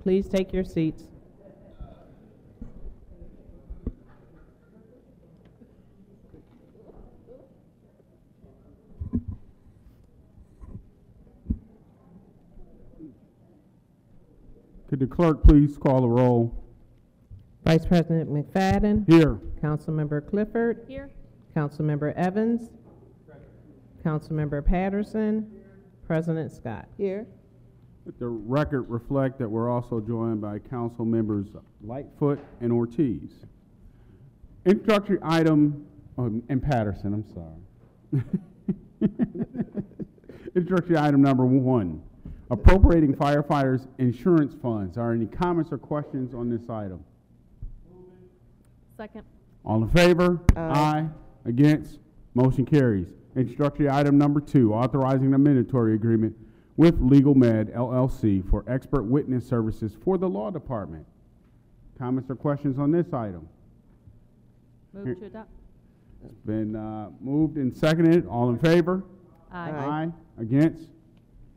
Please take your seats. Could the clerk please call the roll? Vice President McFadden. Here. Councilmember Clifford. Here. Councilmember Evans. Councilmember Patterson. President Scott. Here. Let the record reflect that we're also joined by Council members Lightfoot and Ortiz. Introductory item, and Patterson, I'm sorry. Introductory item number 1, appropriating firefighters' insurance funds. Are any comments or questions on this item? Second. All in favor? Aye. Against? Motion carries. Introductory item number 2, authorizing a mandatory agreement with Legal Med LLC for expert witness services for the law department. Comments or questions on this item? Move to adopt. It's been moved and seconded. All in favor? Aye. Aye. Against?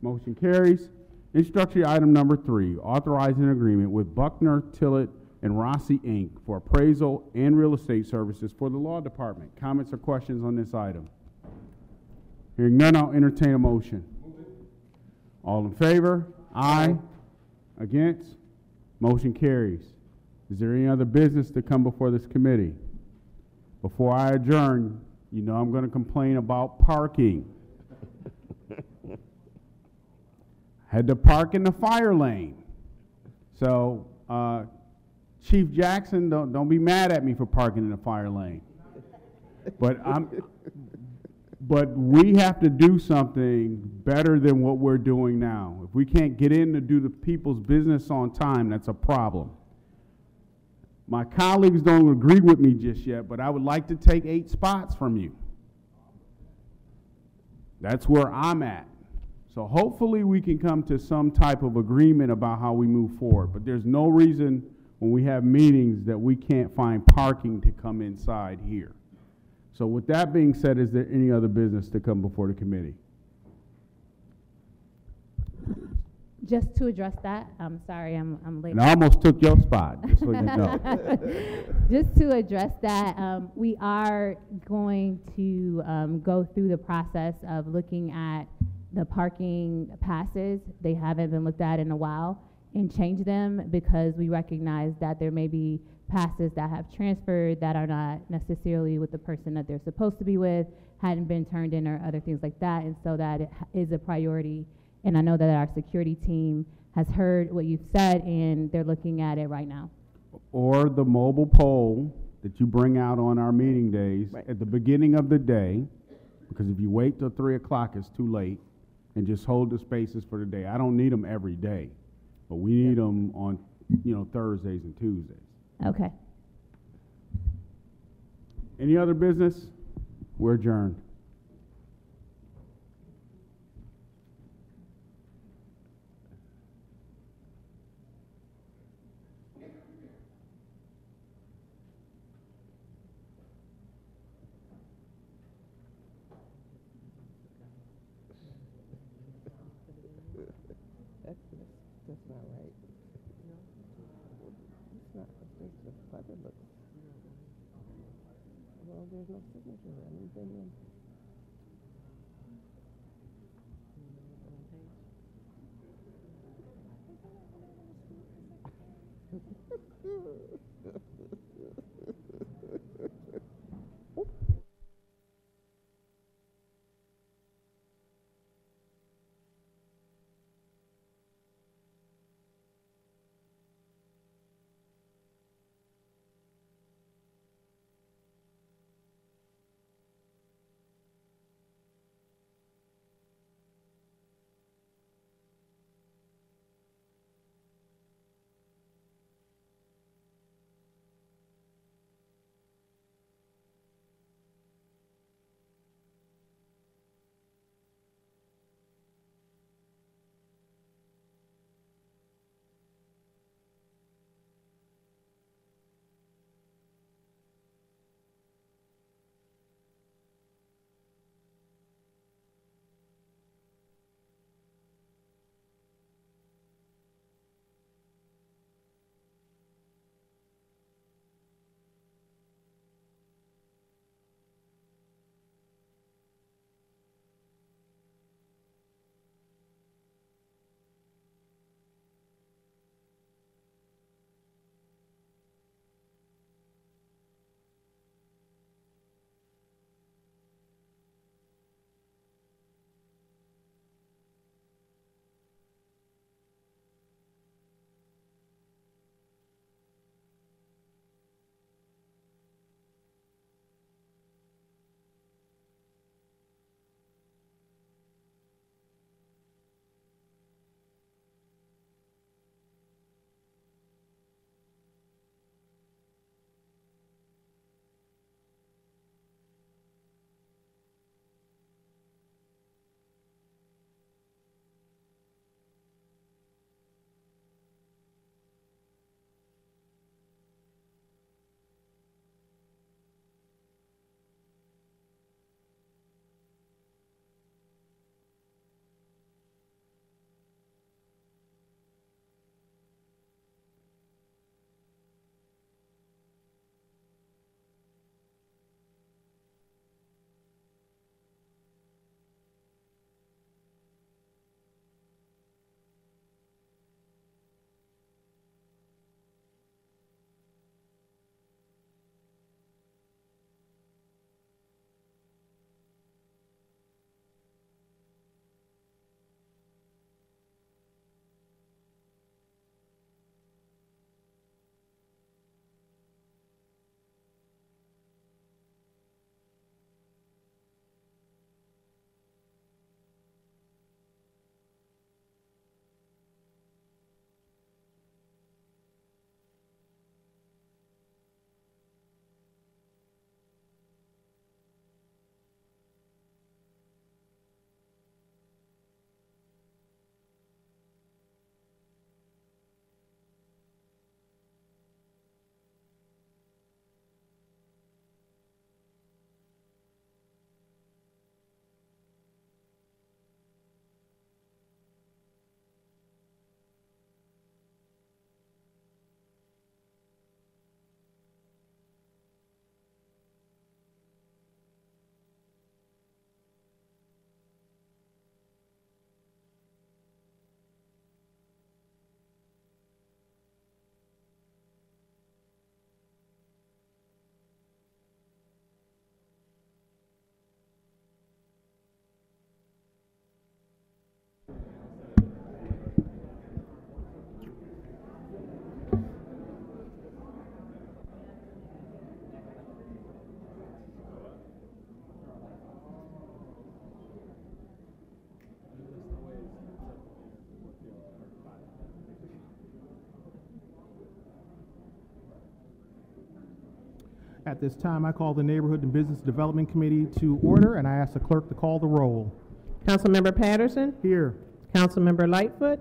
Motion carries. Introductory item number 3, authorizing an agreement with Buckner, Tillett, and Rossi, Inc. for appraisal and real estate services for the law department. Comments or questions on this item? Hearing none, I'll entertain a motion. All in favor? Aye. Against? Motion carries. Is there any other business to come before this committee? Before I adjourn, you know I'm going to complain about parking. Had to park in the fire lane. So, Chief Jackson, don't be mad at me for parking in the fire lane. But we have to do something better than what we're doing now. If we can't get in to do the people's business on time, that's a problem. My colleagues don't agree with me just yet, but I would like to take 8 spots from you. That's where I'm at. So hopefully we can come to some type of agreement about how we move forward. But there's no reason when we have meetings that we can't find parking to come inside here. So with that being said, is there any other business to come before the committee? Just to address that, I'm sorry, I'm late. And I almost took your spot, just so you know. Just to address that, we are going to go through the process of looking at the parking passes. They haven't been looked at in a while, and change them because we recognize that there may be passes that have transferred that are not necessarily with the person that they're supposed to be with, hadn't been turned in or other things like that, and so that it is a priority. And I know that our security team has heard what you've said, and they're looking at it right now. Or the mobile poll that you bring out on our meeting days at the beginning of the day, because if you wait till 3 o'clock, it's too late, and just hold the spaces for the day. I don't need them every day, but we need them on, Thursdays and Tuesdays. Okay. Any other business? We're adjourned. That's not right. It's not. It's just clever looks. Well, there's no signature or anything. At this time, I call the Neighborhood and Business Development Committee to order, and I ask the clerk to call the roll. Councilmember Patterson. Here. Councilmember Lightfoot.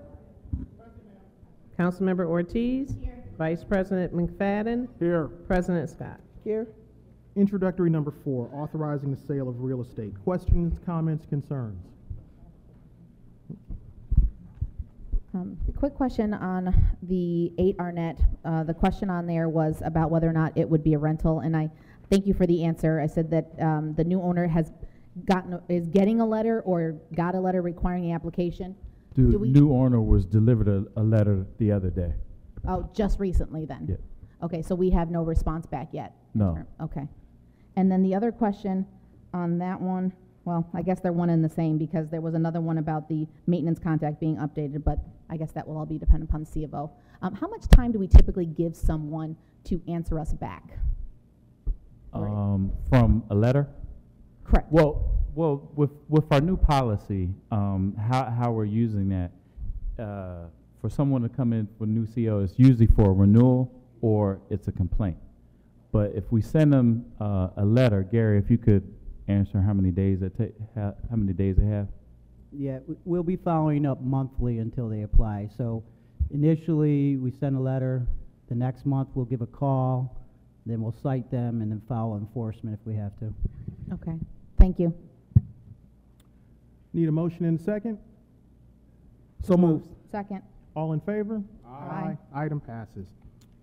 Councilmember Ortiz. Vice President McFadden. Here. President Scott. Here. Introductory number 4, authorizing the sale of real estate. Questions, comments, concerns? Quick question on the 8 Arnett. The question on there was about whether or not it would be a rental, and I thank you for the answer. I said that the new owner is getting a letter or got a letter requiring the application. The new owner was delivered a letter the other day. Oh, just recently then? Yeah. Okay, so we have no response back yet? No. Okay. And then the other question on that one, well, I guess they're one and the same because there was another one about the maintenance contract being updated, but I guess that will all be dependent upon the C of O. How much time do we typically give someone to answer us back? From a letter? Correct. Well, with our new policy, how we're using that, for someone to come in for new CO, it's usually for a renewal or it's a complaint. But if we send them a letter, Gary, if you could answer how many days they have. Yeah, we'll be following up monthly until they apply. So initially, we send a letter. The next month, we'll give a call. Then we'll cite them and then follow enforcement if we have to. Okay. Thank you. Need a motion and a second? So moved. Second. All in favor? Aye. Item passes.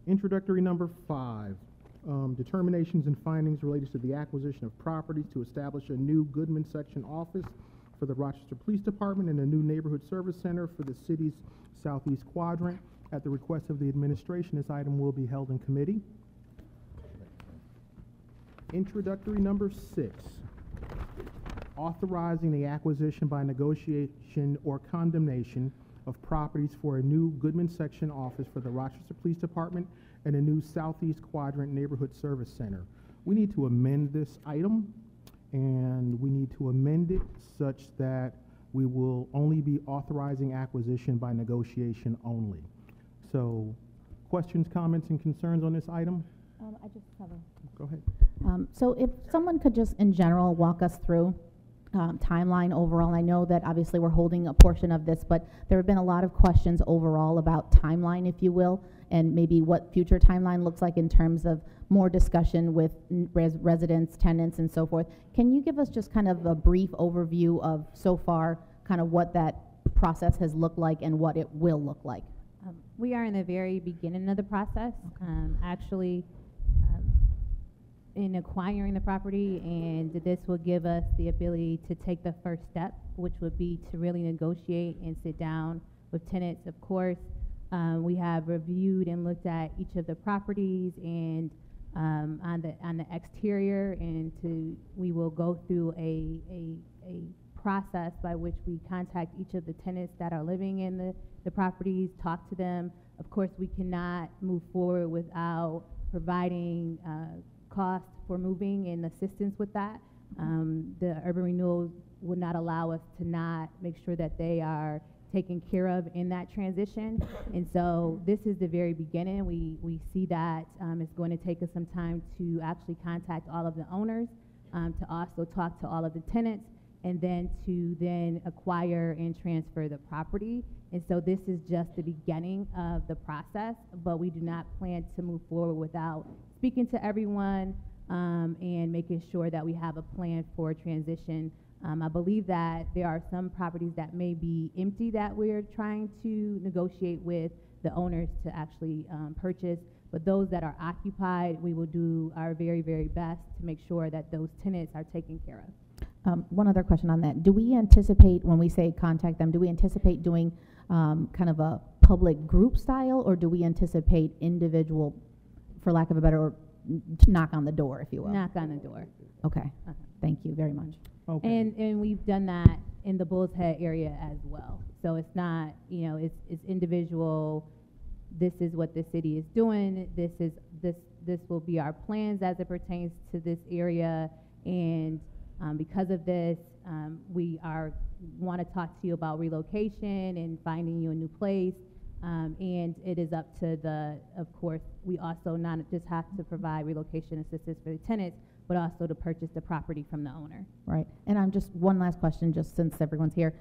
Introductory number 5, determinations and findings related to the acquisition of properties to establish a new Goodman Section office for the Rochester Police Department and a new Neighborhood Service Center for the city's southeast quadrant. At the request of the administration, this item will be held in committee. Introductory number 6, authorizing the acquisition by negotiation or condemnation of properties for a new Goodman Section office for the Rochester Police Department and a new Southeast Quadrant Neighborhood Service Center. We need to amend this item, and we need to amend it such that we will only be authorizing acquisition by negotiation only. So, questions, comments, and concerns on this item? I just have a... Go ahead. So if someone could just, in general, walk us through timeline overall. I know that obviously we're holding a portion of this, but there have been a lot of questions overall about timeline, if you will, and maybe what future timeline looks like in terms of more discussion with residents, tenants, and so forth. Can you give us just kind of a brief overview of so far kind of what that process has looked like and what it will look like? We are in the very beginning of the process. Actually, in acquiring the property, and this will give us the ability to take the first step, which would be to really negotiate and sit down with tenants. Of course, we have reviewed and looked at each of the properties and on the exterior, and we will go through a process by which we contact each of the tenants that are living in the properties, talk to them. Of course, we cannot move forward without providing cost for moving and assistance with that. The urban renewals would not allow us to not make sure that they are taken care of in that transition. And so this is the very beginning. We see that it's going to take us some time to actually contact all of the owners, to also talk to all of the tenants, and then to acquire and transfer the property. And so this is just the beginning of the process, but we do not plan to move forward without speaking to everyone and making sure that we have a plan for transition. I believe that there are some properties that may be empty that we're trying to negotiate with the owners to actually purchase, but those that are occupied, we will do our very, very best to make sure that those tenants are taken care of. One other question on that. Do we anticipate, when we say contact them, do we anticipate doing kind of a public group style, or do we anticipate individual, for lack of a better word, knock on the door, if you will? Knock on the door. Okay. Thank you very much. Okay. And we've done that in the Bull's Head area as well. So it's not, it's individual. This is what the city is doing. This will be our plans as it pertains to this area. And because of this, we want to talk to you about relocation and finding you a new place. And it is up to of course, we also not just have to provide relocation assistance for the tenants, but also to purchase the property from the owner. Right. And I'm just, one last question, just since everyone's here.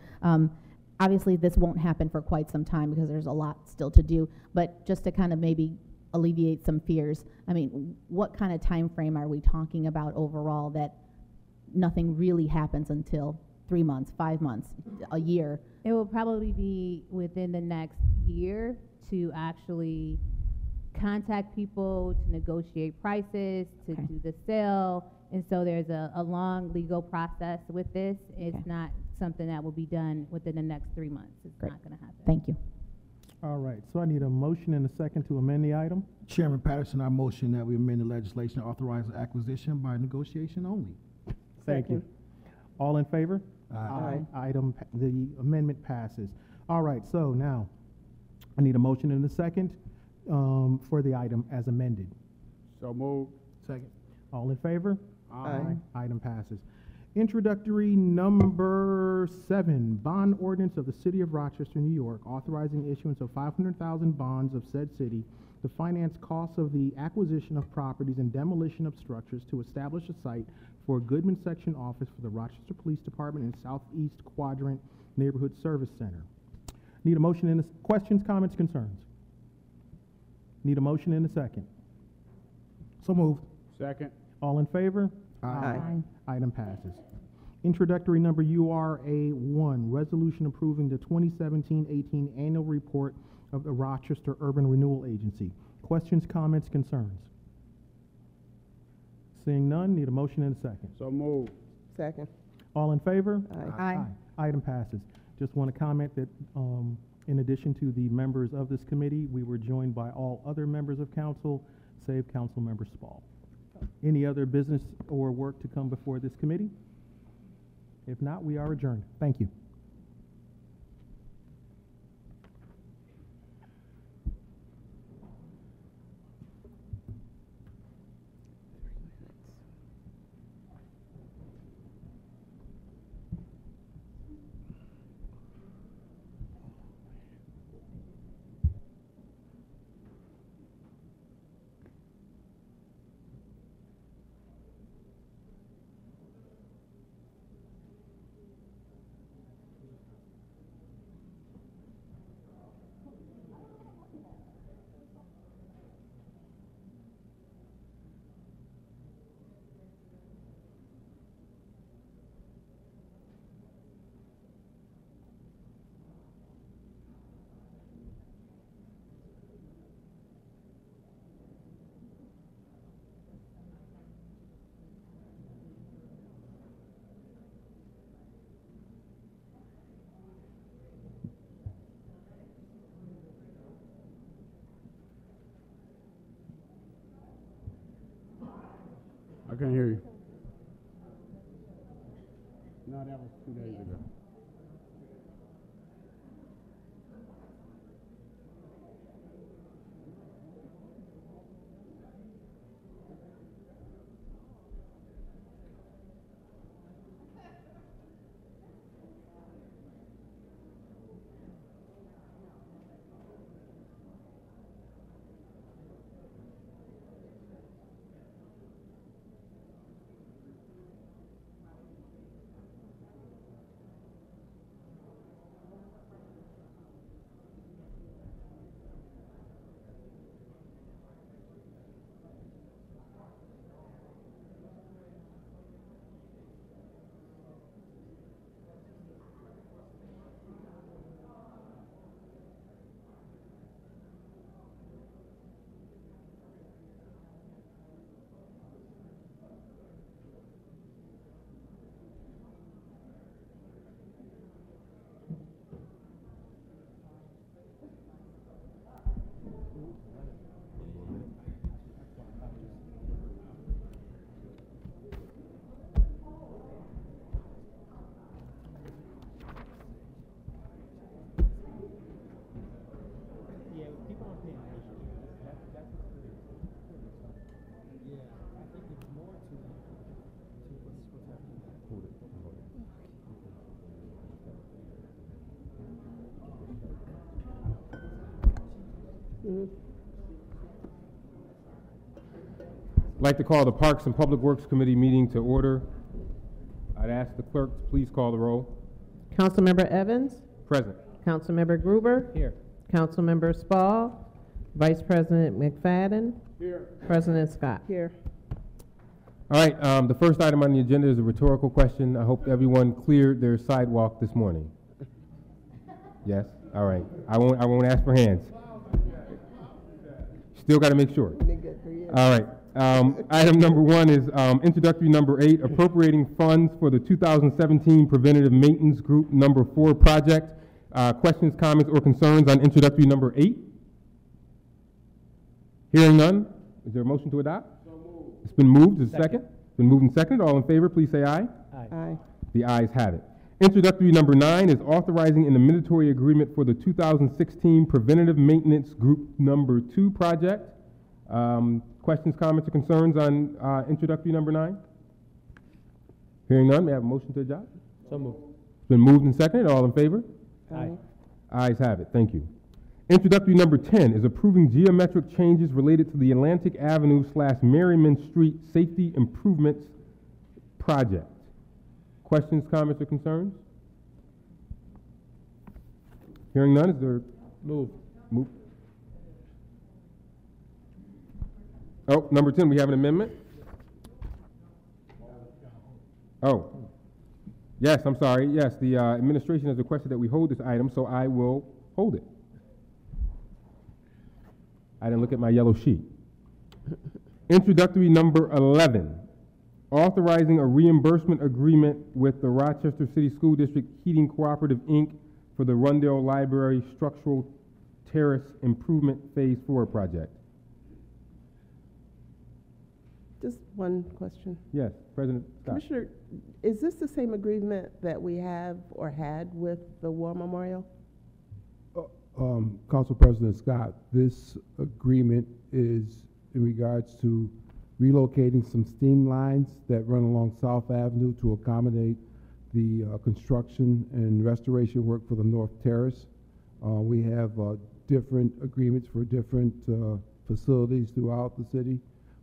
Obviously, this won't happen for quite some time because there's a lot still to do, but just to kind of maybe alleviate some fears, I mean, what kind of time frame are we talking about overall that nothing really happens until 3 months, 5 months, a year? It will probably be within the next year to actually contact people, to negotiate prices, to Okay. do the sale. And so there's a long legal process with this. It's Okay. not something that will be done within the next 3 months. It's Great. not going to happen. Thank you. All right, so I need a motion and a second to amend the item. Chairman Patterson, I motion that we amend the legislation to authorize the acquisition by negotiation only. Thank you. Second. All in favor? Aye. The amendment passes. All right, so now, I need a motion and a second for the item as amended. So moved. Second. All in favor? Aye. Item passes. Introductory number 7, bond ordinance of the City of Rochester, New York, authorizing issuance of 500,000 bonds of said city to finance costs of the acquisition of properties and demolition of structures to establish a site for a Goodman Section Office for the Rochester Police Department and Southeast Quadrant Neighborhood Service Center. Need a motion and questions, comments, concerns? Need a motion and a second. So moved. Second. All in favor? Aye. Item passes. Introductory number URA1, resolution approving the 2017-18 annual report of the Rochester Urban Renewal Agency. Questions, comments, concerns? Seeing none, need a motion and a second. So moved. Second. All in favor? Aye. Item passes. Just want to comment that in addition to the members of this committee, we were joined by all other members of council, save Councilmember Spall. Any other business or work to come before this committee? If not, we are adjourned. Thank you. I can't hear you. No, that was 2 days ago. I'd like to call the Parks and Public Works Committee meeting to order. I'd ask the clerk to please call the roll. Councilmember Evans, Present. Councilmember Gruber, Here. Councilmember Spall, Vice President McFadden, President Scott. Here. All right, the first item on the agenda is a rhetorical question. I hope everyone cleared their sidewalk this morning. Yes? All right. I won't ask for hands. Still got to make sure. All right. Item number 1 is introductory number 8, appropriating funds for the 2017 Preventative Maintenance Group number 4 project. Questions, comments, or concerns on introductory number 8? Hearing none, is there a motion to adopt? It's been moved. Is second? It's been moved and seconded. All in favor, please say aye. Aye. The ayes have it. Introductory number 9 is authorizing an amendatory agreement for the 2016 Preventative Maintenance Group number 2 project. Questions, comments, or concerns on introductory number 9? Hearing none, may I have a motion to adopt? So moved. It's been moved and seconded. All in favor? Aye. Ayes have it. Thank you. Introductory number 10 is approving geometric changes related to the Atlantic Avenue / Merriman Street Safety Improvements Project. Questions, comments, or concerns? Hearing none, is there? Move. Move. Oh, number 10, we have an amendment? Oh. Yes, I'm sorry. Yes, the administration has requested that we hold this item, so I will hold it. I didn't look at my yellow sheet. Introductory number 11, authorizing a reimbursement agreement with the Rochester City School District Heating Cooperative, Inc. for the Rundale Library Structural Terrace Improvement Phase 4 project. Just one question. Yes, President Scott. Commissioner, is this the same agreement that we have or had with the War Memorial? Council President Scott, this agreement is in regards to relocating some steam lines that run along South Avenue to accommodate the construction and restoration work for the North Terrace. We have different agreements for different facilities throughout the city,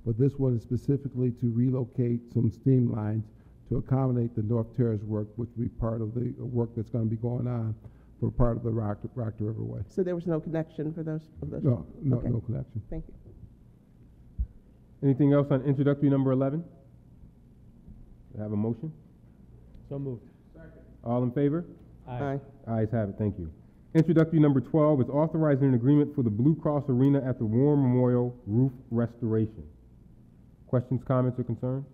but this one is specifically to relocate some steam lines to accommodate the North Terrace work, which will be part of the work that's going to be going on for part of the Rock to Riverway. So there was no connection for those? No, Okay. no connection. Thank you. Anything else on introductory number 11? I have a motion? So moved. All in favor? Aye. Ayes have it. Thank you. Introductory number 12 is authorizing an agreement for the Blue Cross Arena at the War Memorial roof restoration. Questions, comments, or concerns?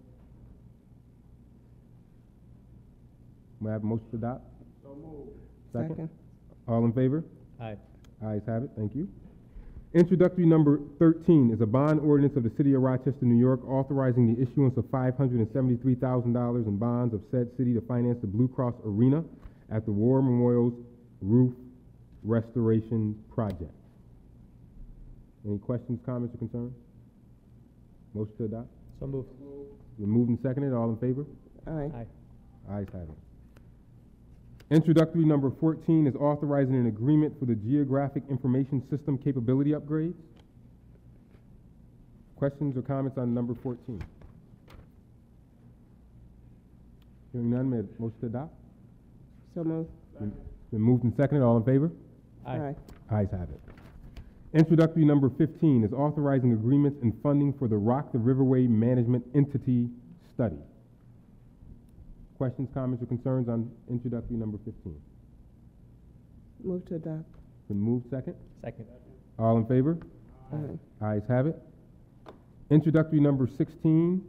May I have a motion to adopt? So moved. Second? All in favor? Aye. Ayes have it. Thank you. Introductory number 13 is a bond ordinance of the City of Rochester, New York, authorizing the issuance of $573,000 in bonds of said city to finance the Blue Cross Arena at the War Memorial's roof restoration project. Any questions, comments, or concerns? Motion to adopt? So moved. Been moved and seconded. All in favor? Aye. Ayes have it. Introductory number 14 is authorizing an agreement for the Geographic Information System capability upgrades. Questions or comments on number 14? Hearing none, may I have a motion to adopt? So moved. Been moved and seconded. All in favor? Aye. Ayes have it. Introductory number 15 is authorizing agreements and funding for the Rock the Riverway Management Entity Study. Questions, comments, or concerns on introductory number 15? Move to adopt. Been moved second. Second. All in favor? Aye. Ayes have it. Introductory number 16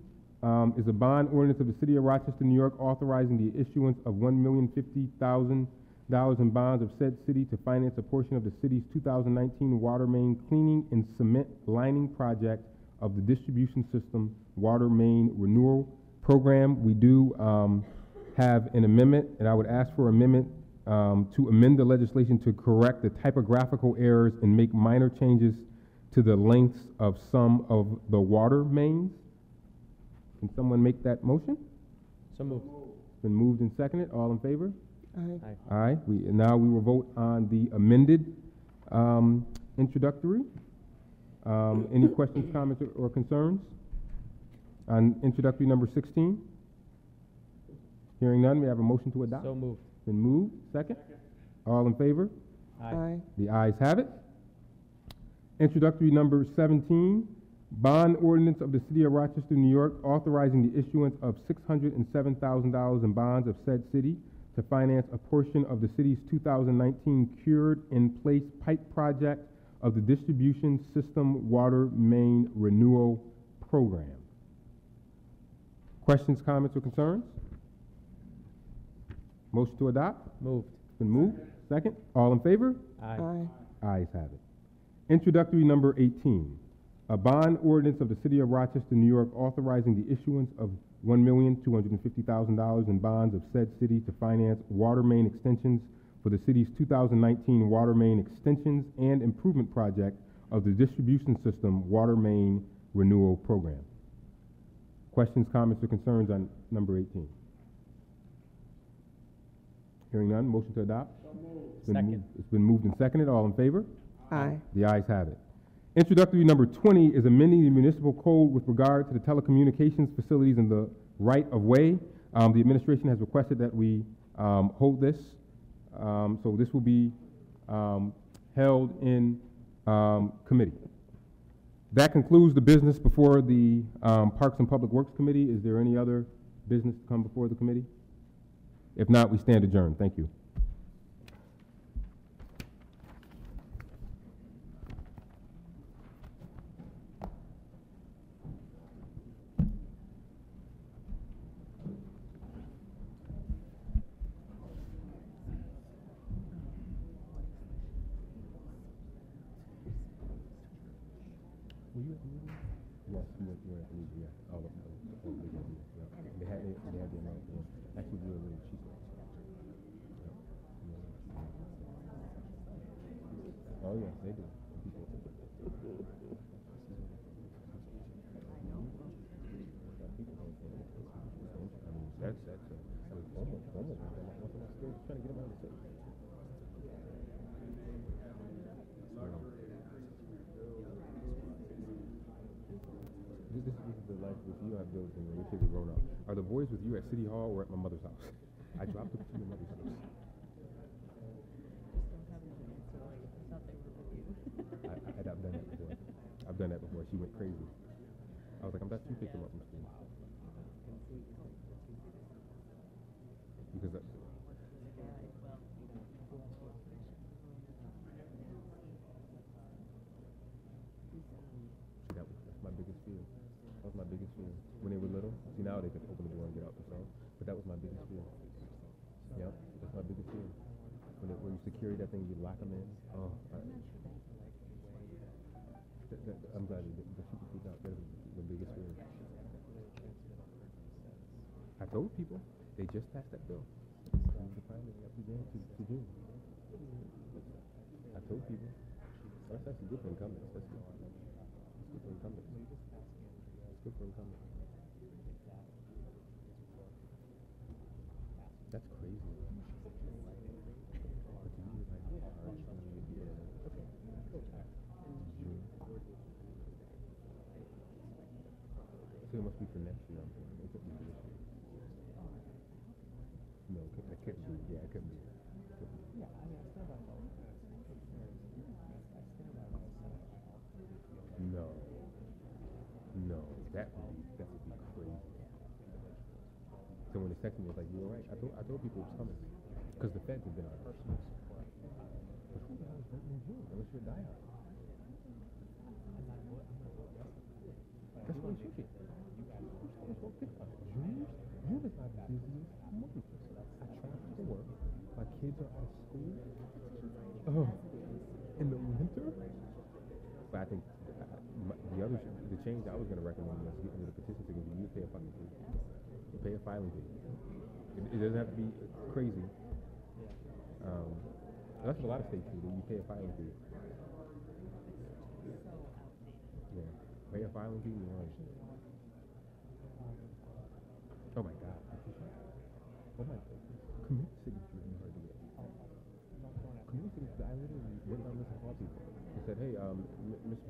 is a bond ordinance of the City of Rochester, New York, authorizing the issuance of $1,050,000 in bonds of said city to finance a portion of the city's 2019 water main cleaning and cement lining project of the distribution system water main renewal program. We do have an amendment, and I would ask for amendment to amend the legislation to correct the typographical errors and make minor changes to the lengths of some of the water mains. Can someone make that motion? So moved. It's been moved and seconded. All in favor? Aye. Aye. Now we will vote on the amended introductory. Any questions, comments, or concerns on introductory number 16? Hearing none, we have a motion to adopt. So moved. Been moved. Second? All in favor? Aye. The ayes have it. Introductory number 17, bond ordinance of the City of Rochester, New York, authorizing the issuance of $607,000 in bonds of said city to finance a portion of the city's 2019 cured in place pipe project of the distribution system water main renewal program. Questions, comments, or concerns? Motion to adopt? Moved. Been moved. Second? All in favor? Aye. Ayes have it. Introductory number 18, a bond ordinance of the City of Rochester, New York, authorizing the issuance of $1,250,000 in bonds of said city to finance water main extensions for the city's 2019 water main extensions and improvement project of the distribution system water main renewal program. Questions, comments, or concerns on number 18? Hearing none, motion to adopt? Second. It's been moved and seconded. All in favor? Aye. The ayes have it. Introductory number 20 is amending the municipal code with regard to the telecommunications facilities in the right-of-way. The administration has requested that we hold this. So this will be held in committee. That concludes the business before the Parks and Public Works Committee. Is there any other business to come before the committee? If not, we stand adjourned. Thank you. Were you at the meeting? Yes, you were at the meeting, yeah. All of them. Yeah. They had their night, yeah. Actually, we were really cheap. Oh, yeah, they do. That's almost trying to get them out of the city. This is the life with you I've built when we kids are grown up. Are the boys with you at City Hall or at my mother's house? I dropped them to your mother's house. I've done that before. I've done that before. She went crazy. I was like, I'm not you pick them up from school. Because that's my biggest fear. That was my biggest fear. When they were little, see now they can open the door and get out themselves. But that was my biggest fear. Yep, that's my biggest fear. When you secure that thing, you lock them in. Oh, I'm glad the super freak out. That is the biggest fear. I told people they just passed that bill. To June. I told people. That's actually good for incumbents. That's good. It's good for incumbents. It's good for incumbents. That's crazy. So it must be for next year. It couldn't be this year. No, it couldn't be. Yeah, it couldn't be. Yeah, I mean, I still don't know. No, that would be crazy. So when they texted me, it's like, you were right. I told people it was coming. Because the feds have been on it. But who the hell is voting in June? Unless you're a diehard. That's what it should be. June is my busiest month. I travel to work. My kids are out of school. Oh, in the winter? But I think the change I was going to recommend was getting rid of petition signatures. You pay a fucking fee. You pay a filing fee. It doesn't have to be crazy. That's what a lot of states do. You pay a filing fee. Yeah. Pay a filing fee. Oh my God. Oh my God. Commit signature is hard to get. Commit I literally went down this and called people. I said, hey, Miss,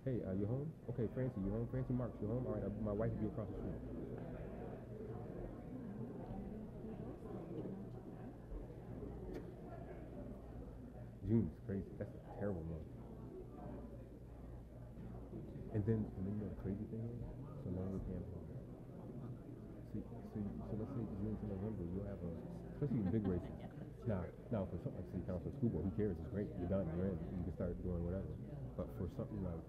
hey, you home? Okay, Francie, you home? Francie Marks, you home? All right, my wife will be across the street. June is crazy. That's a terrible month. And then you know the crazy thing is, so now we can't. So let's say June to November, you'll have especially in big races. Now for something like city council, school board, who cares? It's great. You're done. You're in. You can start doing whatever. But for something like,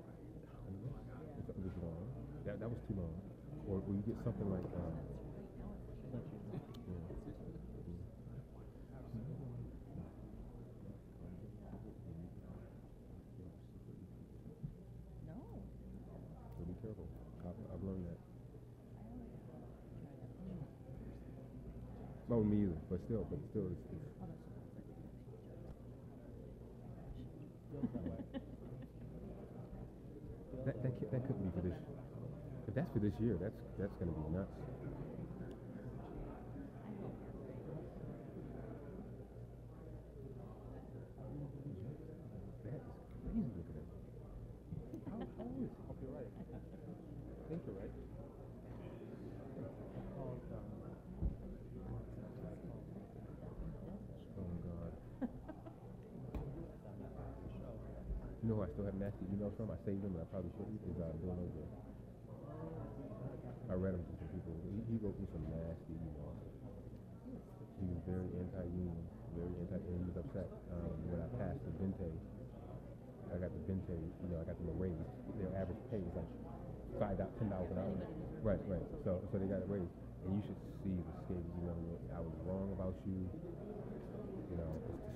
if something was long, that was too long. Or when you get something like, So be careful. I've learned that. No, me either. But still, it's that couldn't be for this. If that's for this year, that's gonna be nuts. That is crazy. Look at that. How is it? Hope you're right. I think you're right. Oh God. You know who I still have nasty emails from? I saved them, and I probably shouldn't. Is Bill Ozer. I read them to some people. He wrote me some nasty emails. He was very anti-union, and he was upset when I passed the Vente. I got the Vente, I got them a raise. Their average pay is like $10 an hour. Right. So they got a raise. And you should see the scathing email. I was wrong about you. It's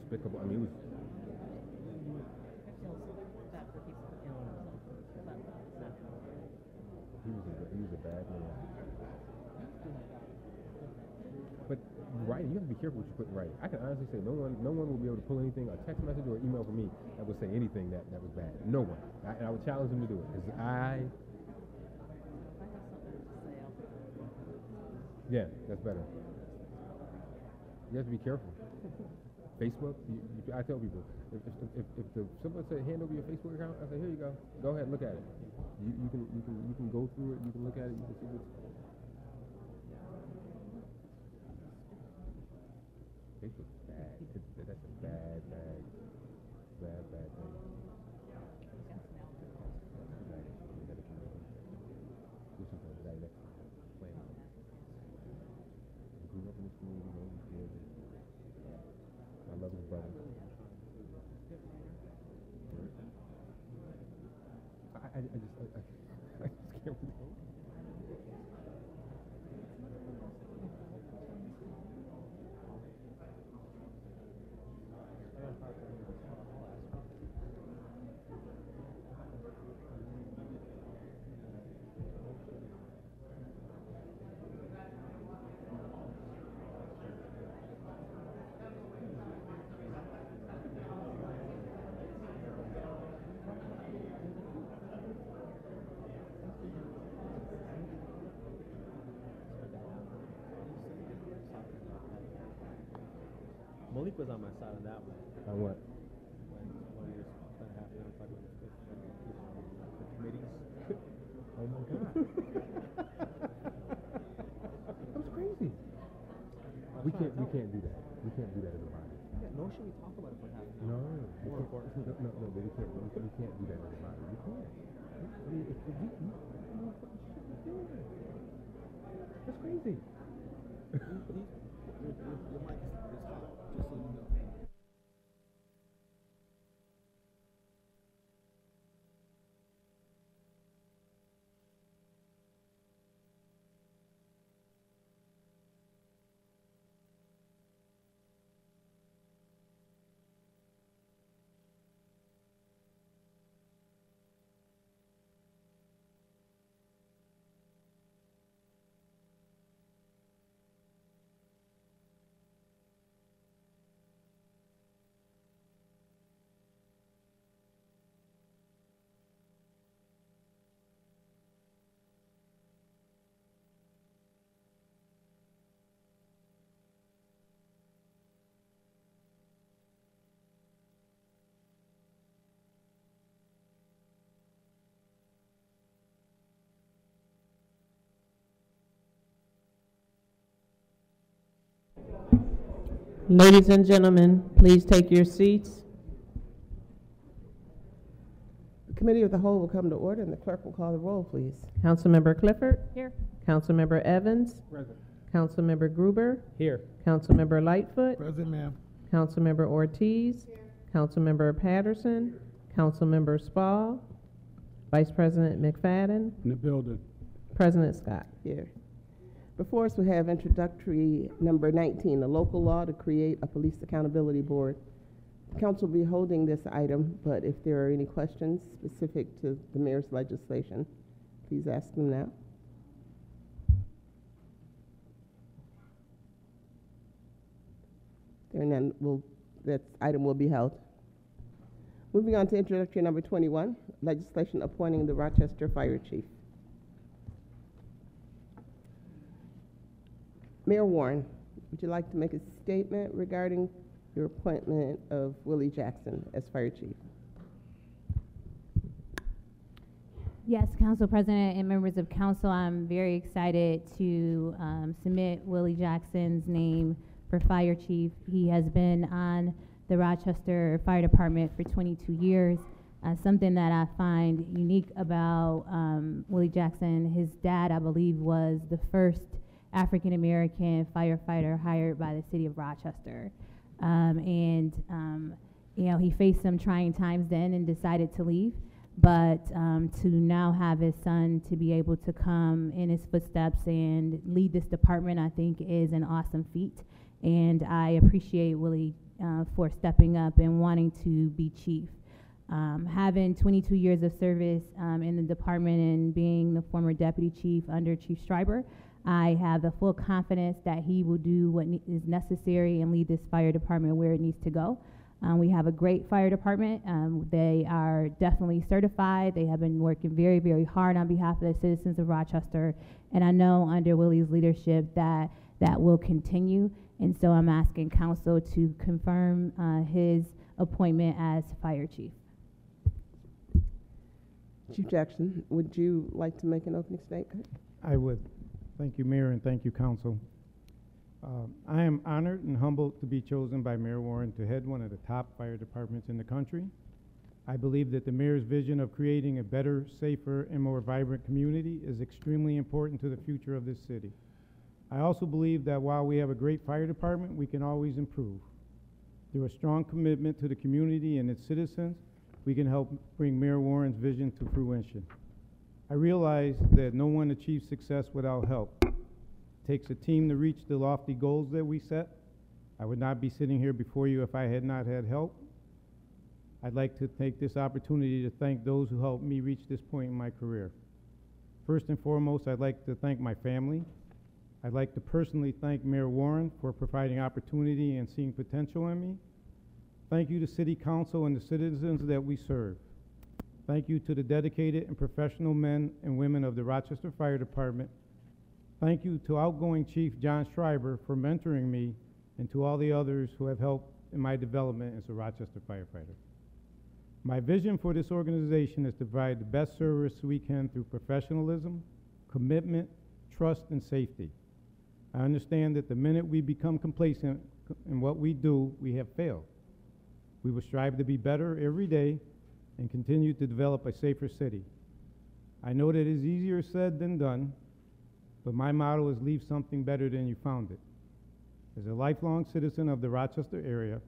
despicable. I mean, it was. He was a bad man. But writing, you have to be careful what you put in writing. I can honestly say no one will be able to pull anything, a text message or email from me that would say anything that was bad. No one. And I would challenge them to do it. Yeah, that's better. You have to be careful. Facebook, I tell people, if someone said hand over your Facebook account, I say here you go. Go ahead, look at it. You can go through it. You can look at it. You can see what's. Facebook's bad. That's a bad thing. Grew up in this community, I love his brother. I just can't. Malik was on my side on that one. On what? When we spent half an hour talking about the committees. Oh my God. That was crazy. We can't do that. We can't do that as a body. Yeah, nor should we talk about it for half an hour. No. More important. No, but we can't do that as a body. We can't. I mean, if you that's crazy. Your mic is hot, just so you know. Ladies and gentlemen, please take your seats. The Committee of the Whole will come to order, and the clerk will call the roll, please. Councilmember Clifford? Here. Councilmember Evans? Present. Councilmember Gruber? Here. Councilmember Lightfoot? Present, ma'am. Councilmember Ortiz? Councilmember Patterson? Councilmember Spall? Vice President McFadden? In the building. President Scott? Here. Before us, we have introductory number 19, a local law to create a police accountability board. The council will be holding this item, but if there are any questions specific to the mayor's legislation, please ask them now. There are none, that item will be held. Moving on to introductory number 21, legislation appointing the Rochester Fire Chief. Mayor Warren, would you like to make a statement regarding your appointment of Willie Jackson as Fire Chief? Yes, Council President and members of council, I'm very excited to submit Willie Jackson's name for Fire Chief. He has been on the Rochester Fire Department for 22 years. Something that I find unique about Willie Jackson, his dad, I believe, was the first African-American firefighter hired by the city of Rochester. You know, he faced some trying times then and decided to leave. But to now have his son to be able to come in his footsteps and lead this department, I think is an awesome feat. And I appreciate Willie for stepping up and wanting to be chief. Having 22 years of service in the department and being the former deputy chief under Chief Schreiber, I have the full confidence that he will do what is necessary and lead this fire department where it needs to go. We have a great fire department. They are definitely certified. They have been working very, very hard on behalf of the citizens of Rochester. And I know under Willie's leadership that will continue. And so I'm asking council to confirm his appointment as fire chief. Chief Jackson, would you like to make an opening statement? I would. Thank you, Mayor, and thank you, Council. I am honored and humbled to be chosen by Mayor Warren to head one of the top fire departments in the country. I believe that the Mayor's vision of creating a better, safer, and more vibrant community is extremely important to the future of this city. I also believe that while we have a great fire department, we can always improve. Through a strong commitment to the community and its citizens, we can help bring Mayor Warren's vision to fruition. I realize that no one achieves success without help. It takes a team to reach the lofty goals that we set. I would not be sitting here before you if I had not had help. I'd like to take this opportunity to thank those who helped me reach this point in my career. First and foremost, I'd like to thank my family. I'd like to personally thank Mayor Warren for providing opportunity and seeing potential in me. Thank you to City Council and the citizens that we serve. Thank you to the dedicated and professional men and women of the Rochester Fire Department. Thank you to outgoing Chief John Schreiber for mentoring me and to all the others who have helped in my development as a Rochester firefighter. My vision for this organization is to provide the best service we can through professionalism, commitment, trust, and safety. I understand that the minute we become complacent in what we do, we have failed. We will strive to be better every day and continue to develop a safer city. I know that it is easier said than done, but my motto is leave something better than you found it. As a lifelong citizen of the Rochester area,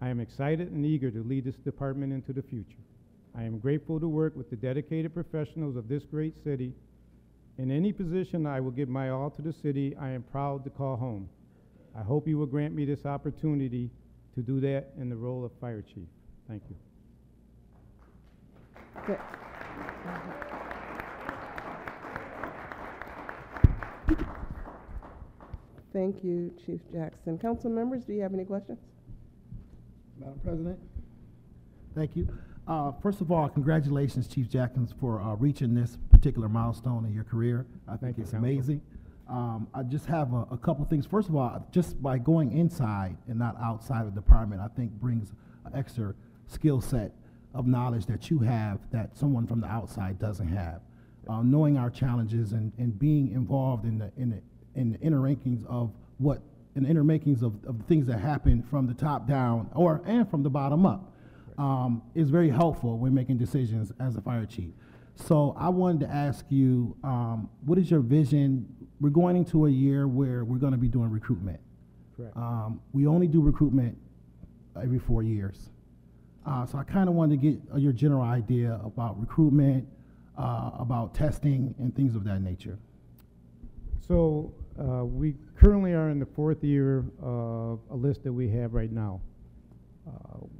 I am excited and eager to lead this department into the future. I am grateful to work with the dedicated professionals of this great city. In any position I will give my all to the city I am proud to call home. I hope you will grant me this opportunity to do that in the role of Fire Chief. Thank you. Thank you, Chief Jackson. Council members, do you have any questions? Madam President? Thank you. First of all, congratulations, Chief Jackson, for reaching this particular milestone in your career. I think it's amazing. I just have a couple things. First of all, just by going inside and not outside of the department, I think brings an extra skill set of knowledge that you have that someone from the outside doesn't have. Knowing our challenges and being involved in the inner rankings of what and the inner makings of the things that happen from the top down and from the bottom up is very helpful when making decisions as a fire chief. So I wanted to ask you, what is your vision? We're going into a year where we're going to be doing recruitment. Correct. We only do recruitment every 4 years. So I kind of wanted to get your general idea about recruitment, about testing, and things of that nature. So we currently are in the 4th year of a list that we have right now.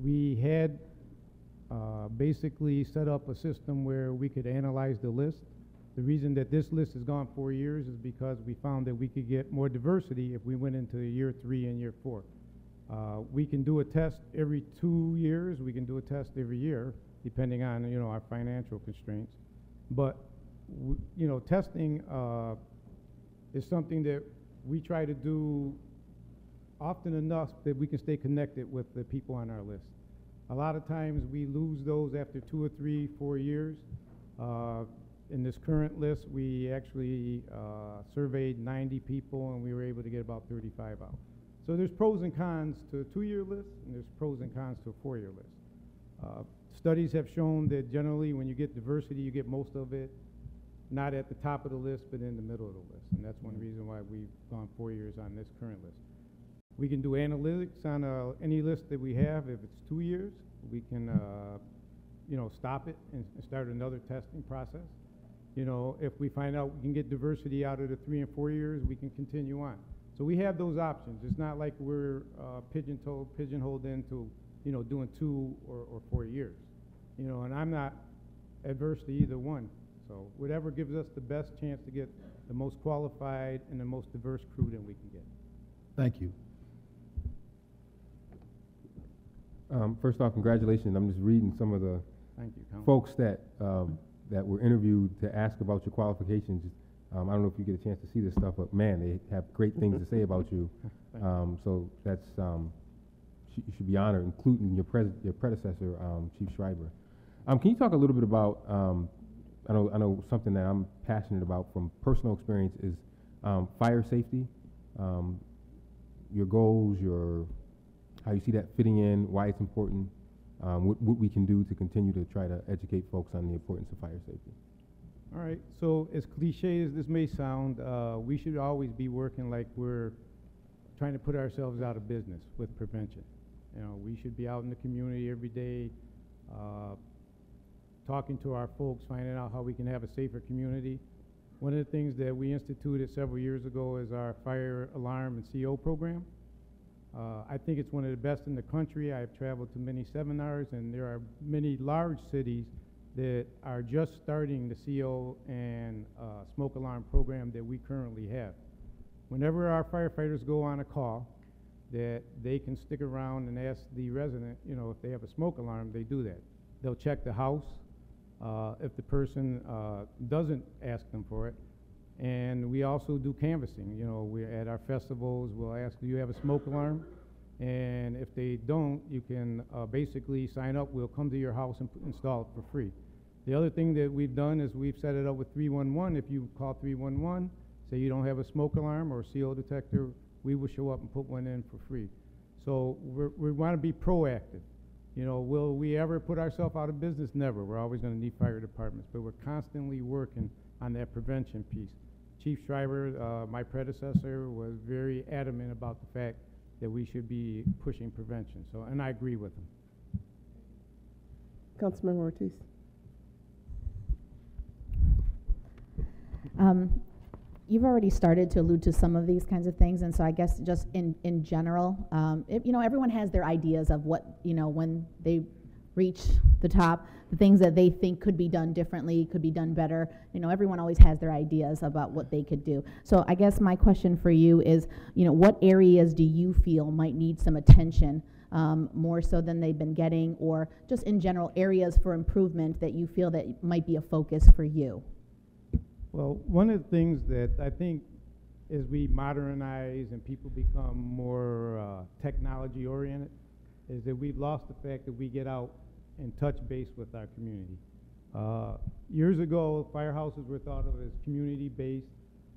We had basically set up a system where we could analyze the list. The reason that this list has gone 4 years is because we found that we could get more diversity if we went into year 3 and year 4. We can do a test every 2 years. We can do a test every year, depending on our financial constraints. But testing is something that we try to do often enough that we can stay connected with the people on our list. A lot of times we lose those after 2 or 3, 4 years. In this current list, we actually surveyed 90 people, and we were able to get about 35 out. So there's pros and cons to a 2-year list, and there's pros and cons to a 4-year list. Studies have shown that generally when you get diversity, you get most of it not at the top of the list, but in the middle of the list. And that's one reason why we've gone 4 years on this current list. We can do analytics on any list that we have. If it's 2 years, we can stop it and start another testing process. If we find out we can get diversity out of the 3 and 4 years, we can continue on. So we have those options. It's not like we're pigeonholed into, doing 2 or 4 years. And I'm not adverse to either one. So whatever gives us the best chance to get the most qualified and the most diverse crew that we can get. Thank you. First off, congratulations. I'm just reading some of the Thank you, Council. folks that were interviewed to ask about your qualifications. I don't know if you get a chance to see this stuff, but man, they have great things to say about you. So that's you should be honored, including your predecessor, Chief Schreiber. Can you talk a little bit about? I know something that I'm passionate about from personal experience is fire safety. Your goals, how you see that fitting in, why it's important, what we can do to continue to try to educate folks on the importance of fire safety. All right, so as cliche as this may sound, we should always be working like we're trying to put ourselves out of business with prevention. We should be out in the community every day, talking to our folks, finding out how we can have a safer community. One of the things that we instituted several years ago is our fire alarm and CO program. I think it's one of the best in the country. I've traveled to many seminars, and there are many large cities that are just starting the CO and smoke alarm program that we currently have. Whenever our firefighters go on a call, that they can stick around and ask the resident, if they have a smoke alarm, they do that. They'll check the house if the person doesn't ask them for it. And we also do canvassing. We're at our festivals, we'll ask, do you have a smoke alarm? And if they don't, you can basically sign up. We'll come to your house and install it for free. The other thing that we've done is we've set it up with 311. If you call 311, say you don't have a smoke alarm or a CO detector, we will show up and put one in for free. So we want to be proactive. Will we ever put ourselves out of business? Never. We're always going to need fire departments, but we're constantly working on that prevention piece. Chief Schreiber, my predecessor, was very adamant about the fact that we should be pushing prevention. So, and I agree with him. Councilmember Ortiz. You've already started to allude to some of these kinds of things, and so I guess just in general, everyone has their ideas of what, when they reach the top, the things that they think could be done differently, could be done better. Everyone always has their ideas about what they could do. So I guess my question for you is, what areas do you feel might need some attention, more so than they've been getting, or just in general areas for improvement that you feel that might be a focus for you? Well, one of the things that I think as we modernize and people become more technology oriented is that we've lost the fact that we get out and touch base with our community. Years ago, firehouses were thought of as community based.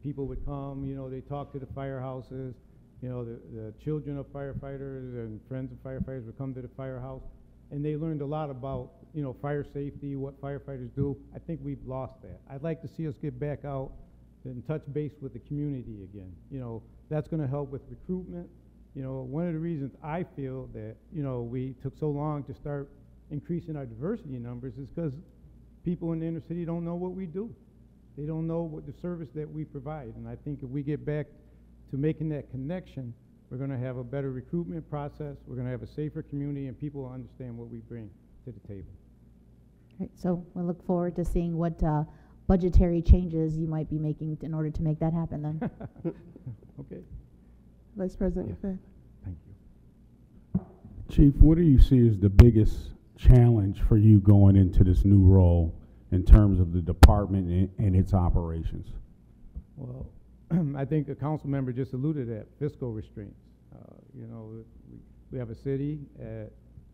People would come, they talk to the firehouses. You know, the children of firefighters and friends of firefighters would come to the firehouse, and they learned a lot about, you know, fire safety, what firefighters do. I think we've lost that. I'd like to see us get back out and touch base with the community again. You know, that's going to help with recruitment. You know, one of the reasons I feel that, you know, we took so long to start increasing our diversity numbers is because people in the inner city don't know what we do. They don't know what the service that we provide. And I think if we get back to making that connection, we're going to have a better recruitment process, we're going to have a safer community, and people will understand what we bring to the table. Right, so we'll look forward to seeing what budgetary changes you might be making in order to make that happen then. Okay. Vice President McFadden. Thank you. Chief, what do you see as the biggest challenge for you going into this new role in terms of the department and its operations? Well, I think the council member just alluded to that, fiscal restraints. You know, we have a city,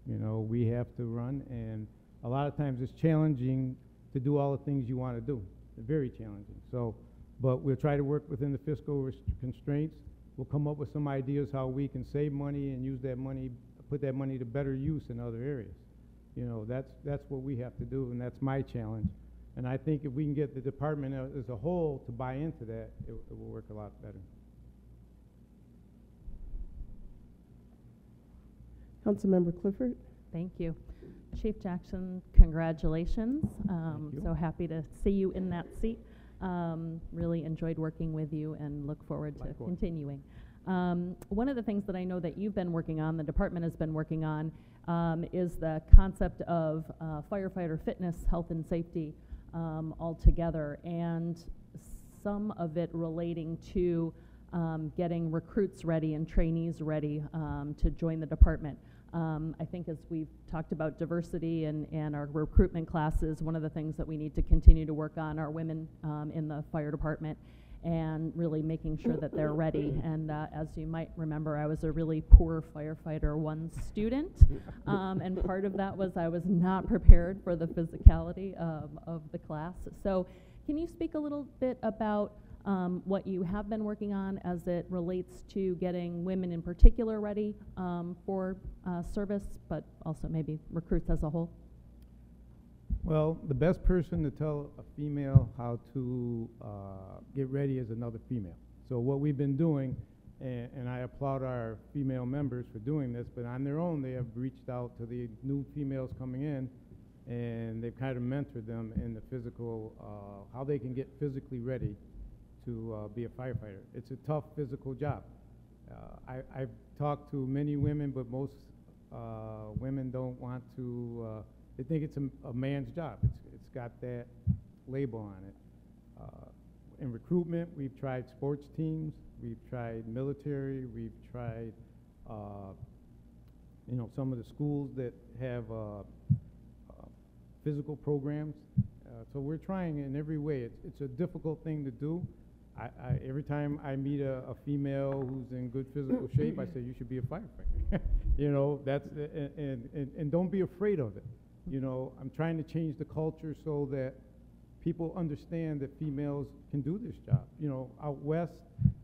you know, we have to run, and a lot of times it's challenging to do all the things you want to do. It's very challenging. So, but we'll try to work within the fiscal constraints. We'll come up with some ideas how we can save money and use that money, put that money to better use in other areas. You know, that's what we have to do, and that's my challenge. And I think if we can get the department as a whole to buy into that, it will work a lot better. Councilmember Clifford. Thank you. Chief Jackson, congratulations. Thank you. So happy to see you in that seat. Really enjoyed working with you and look forward to Likewise. continuing. One of the things that I know that you've been working on, the department has been working on, is the concept of firefighter fitness, health and safety altogether, and some of it relating to getting recruits ready and trainees ready to join the department. I think as we've talked about diversity and our recruitment classes, one of the things that we need to continue to work on are women in the fire department, and really making sure that they're ready. And as you might remember, I was a really poor firefighter 1 student, and part of that was I was not prepared for the physicality of the class. So can you speak a little bit about what you have been working on as it relates to getting women in particular ready for service, but also maybe recruits as a whole? Well, the best person to tell a female how to get ready is another female. So what we've been doing, and I applaud our female members for doing this, but on their own they have reached out to the new females coming in, and they've kind of mentored them in the physical, how they can get physically ready to be a firefighter. It's a tough physical job. I've talked to many women, but most women don't want to, they think it's a man's job. It's got that label on it. In recruitment, we've tried sports teams, we've tried military, we've tried, you know, some of the schools that have physical programs. So we're trying in every way. It's a difficult thing to do. Every time I meet a female who's in good physical shape, I say, you should be a firefighter. You know, that's, and don't be afraid of it. You know, I'm trying to change the culture so that people understand that females can do this job. You know, out west,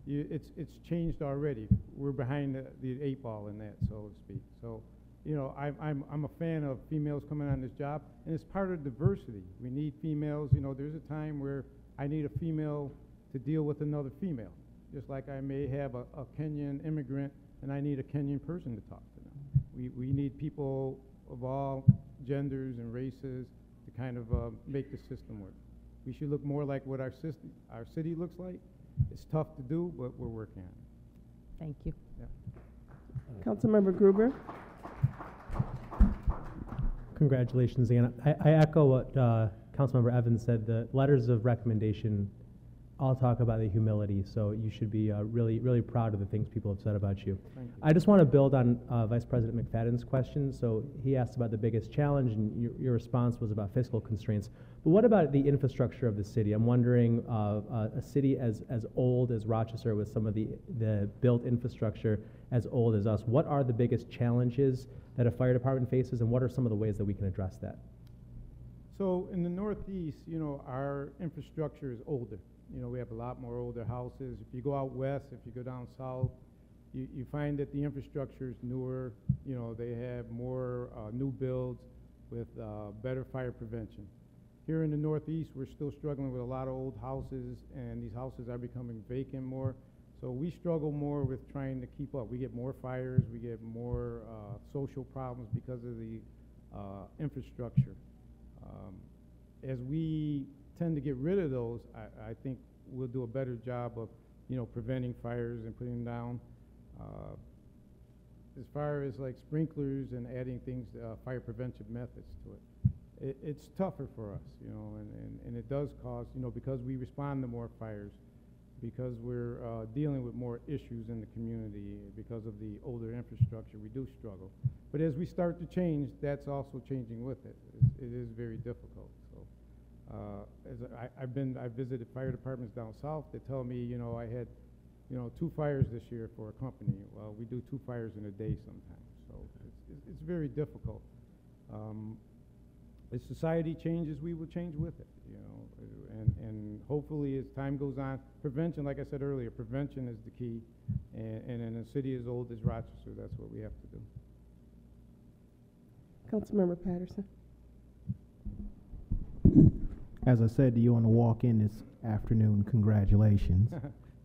it's changed already. We're behind the 8 ball in that, so to speak. So, you know, I'm a fan of females coming on this job, and it's part of diversity. We need females. You know, there's a time where I need a female to deal with another female, just like I may have a Kenyan immigrant and I need a Kenyan person to talk to them. We need people of all genders and races to kind of make the system work. We should look more like what our city looks like. It's tough to do, but we're working on it. Thank you. Yeah. Councilmember Gruber. Congratulations, Anna. I echo what Councilmember Evans said. The letters of recommendation all talk about the humility, so you should be really, really proud of the things people have said about you. Thank you. I just want to build on Vice President McFadden's question. So he asked about the biggest challenge, and your response was about fiscal constraints. But what about the infrastructure of the city? I'm wondering, a city as old as Rochester, with some of the built infrastructure as old as us, what are the biggest challenges that a fire department faces, and what are some of the ways that we can address that? So in the Northeast, you know, our infrastructure is older. You know, we have a lot more older houses. If you go out west, if you go down south, you find that the infrastructure is newer, you know, they have more new builds with better fire prevention. Here in the Northeast, we're still struggling with a lot of old houses, and these houses are becoming vacant more. So we struggle more with trying to keep up. We get more fires, we get more social problems because of the infrastructure. As we tend to get rid of those, I think we'll do a better job of, you know, preventing fires and putting them down. As far as like sprinklers and adding things, fire prevention methods to it, it's tougher for us, you know, and it does cause, you know, because we respond to more fires, because we're dealing with more issues in the community, because of the older infrastructure, we do struggle. But as we start to change, that's also changing with it. It is very difficult. So I visited fire departments down south. They tell me, you know, I had, you know, 2 fires this year for a company. Well, we do 2 fires in a day sometimes. So it's very difficult. As society changes, we will change with it, you know, and hopefully as time goes on, prevention, like I said earlier, prevention is the key, and in a city as old as Rochester, that's what we have to do. Councilmember Patterson. As I said to you on the walk-in this afternoon, congratulations.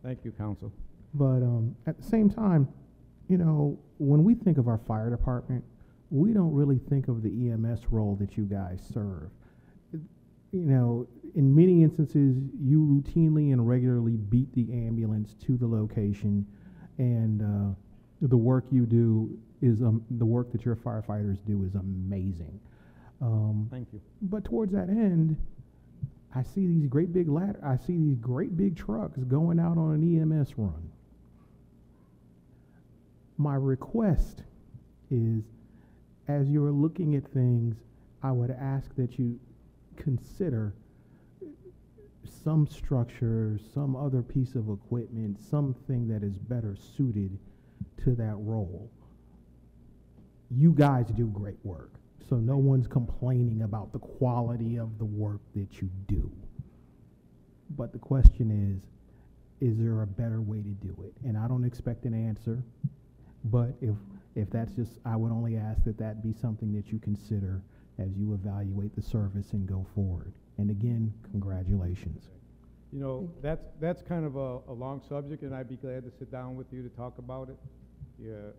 Thank you, Council. But at the same time, you know, when we think of our fire department, we don't really think of the EMS role that you guys serve. You know, in many instances, you routinely and regularly beat the ambulance to the location, and the work you do is, the work that your firefighters do is amazing. Thank you. But towards that end, I see these great big trucks going out on an EMS run. My request is, as you're looking at things, I would ask that you consider some structure, some other piece of equipment, something that is better suited to that role. You guys do great work, so no one's complaining about the quality of the work that you do. But the question is there a better way to do it? And I don't expect an answer, but if that's just, I would only ask that that be something that you consider as you evaluate the service and go forward. And again, congratulations. You know, that's kind of a long subject, and I'd be glad to sit down with you to talk about it. Yeah,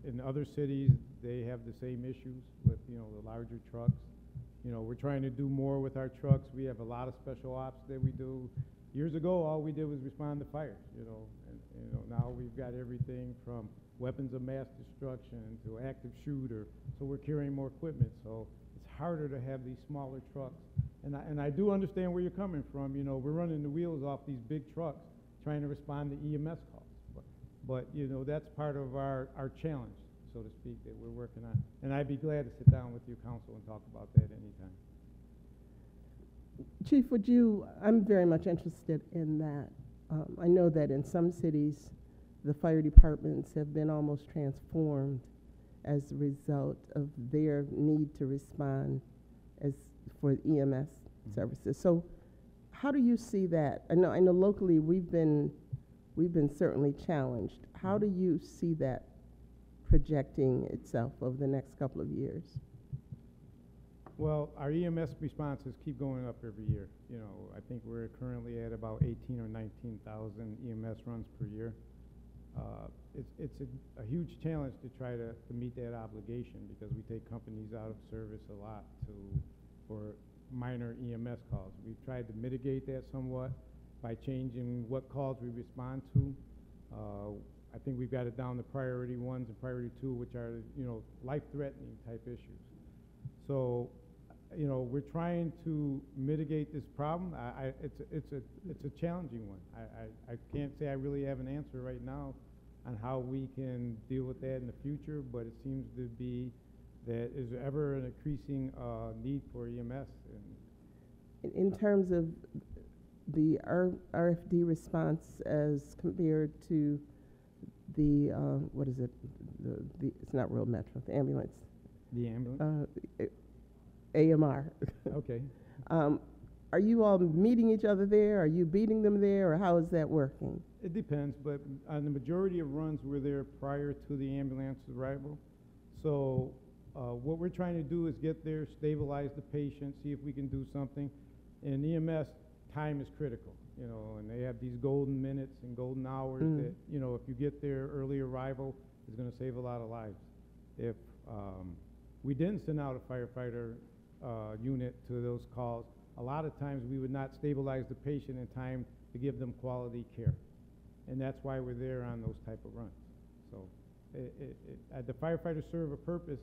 in other cities, they have the same issues with, you know, the larger trucks. You know, we're trying to do more with our trucks. We have a lot of special ops that we do. Years ago, all we did was respond to fires, you know, and you know, now we've got everything from weapons of mass destruction to active shooter, so we're carrying more equipment, so it's harder to have these smaller trucks. And I do understand where you're coming from. You know, we're running the wheels off these big trucks trying to respond to EMS calls. But you know, that's part of our challenge, so to speak, that we're working on. And I'd be glad to sit down with you, Council, and talk about that anytime. Chief, I'm very much interested in that. I know that in some cities, the fire departments have been almost transformed as a result of their need to respond for EMS services. So how do you see that? I know locally we've been certainly challenged. How do you see that projecting itself over the next couple of years? Well, our EMS responses keep going up every year. You know, I think we're currently at about 18 or 19,000 EMS runs per year. It's a huge challenge to try to meet that obligation, because we take companies out of service a lot for minor EMS calls. We've tried to mitigate that somewhat by changing what calls we respond to. I think we've got it down to priority 1s and priority 2, which are, you know, life-threatening type issues. So, you know, we're trying to mitigate this problem. It's a challenging one. I can't say I really have an answer right now on how we can deal with that in the future, but it seems to be that is ever an increasing need for EMS. In terms of the RFD response as compared to the, what is it? It's not Rural Metro, the ambulance. The ambulance? AMR. Okay. Are you all meeting each other there? Are you beating them there, or how is that working? It depends, but on the majority of runs, we're there prior to the ambulance arrival. So what we're trying to do is get there, stabilize the patient, see if we can do something. And EMS, time is critical, you know, and they have these golden minutes and golden hours that, you know, if you get there early arrival, is going to save a lot of lives. If we didn't send out a firefighter unit to those calls, a lot of times we would not stabilize the patient in time to give them quality care. And that's why we're there on those type of runs. So the firefighters serve a purpose.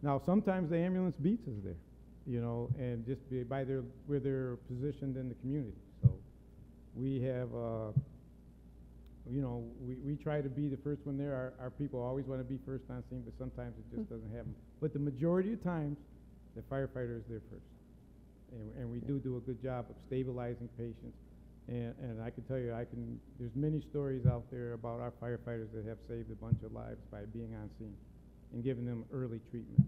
Now, sometimes the ambulance beats us there, you know, and just by where they're positioned in the community. So we have, you know, we try to be the first one there. Our people always want to be first on scene, but sometimes it just doesn't happen. But the majority of times, the firefighter is there first. And we do a good job of stabilizing patients. And I can tell you, there's many stories out there about our firefighters that have saved a bunch of lives by being on scene and giving them early treatment.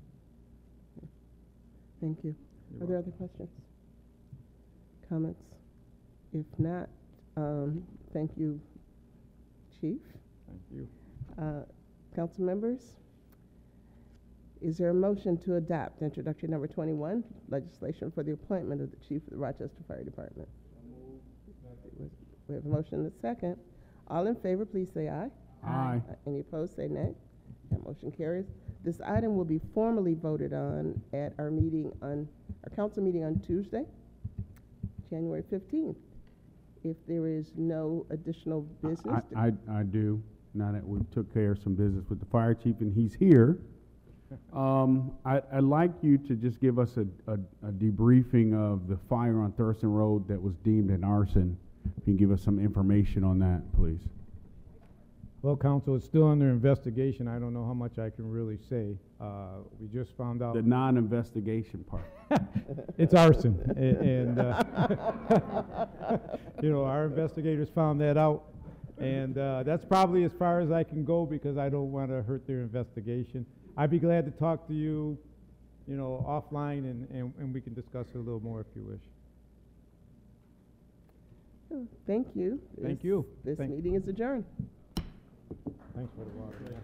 Thank you. You're Are there other questions? Comments? If not, thank you, Chief. Thank you. Council members, is there a motion to adopt introductory number 21, legislation for the appointment of the Chief of the Rochester Fire Department? We have a motion and a second. All in favor, please say aye. Aye. Any opposed, say nay. That motion carries. This item will be formally voted on at our council meeting on Tuesday, January 15th. If there is no additional business. I do, now that we took care of some business with the fire chief and he's here. I'd like you to just give us a debriefing of the fire on Thurston Road that was deemed an arson. If you can give us some information on that, please. Well, Council, it's still under investigation. I don't know how much I can really say. We just found out. The non-investigation part. It's arson. And you know, our investigators found that out. And that's probably as far as I can go because I don't want to hurt their investigation. I'd be glad to talk to you, you know, offline and we can discuss it a little more if you wish. Thank you. Thank you. This meeting is adjourned. Thanks for the water. Is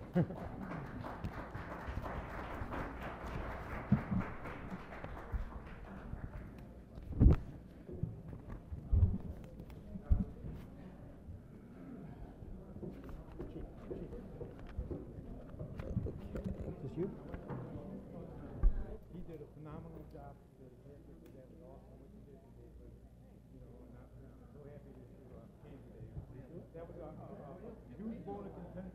this you? He did a phenomenal job. That was awesome what you did today. But, you know, and I'm so happy that you came today. That was a huge bone of contention.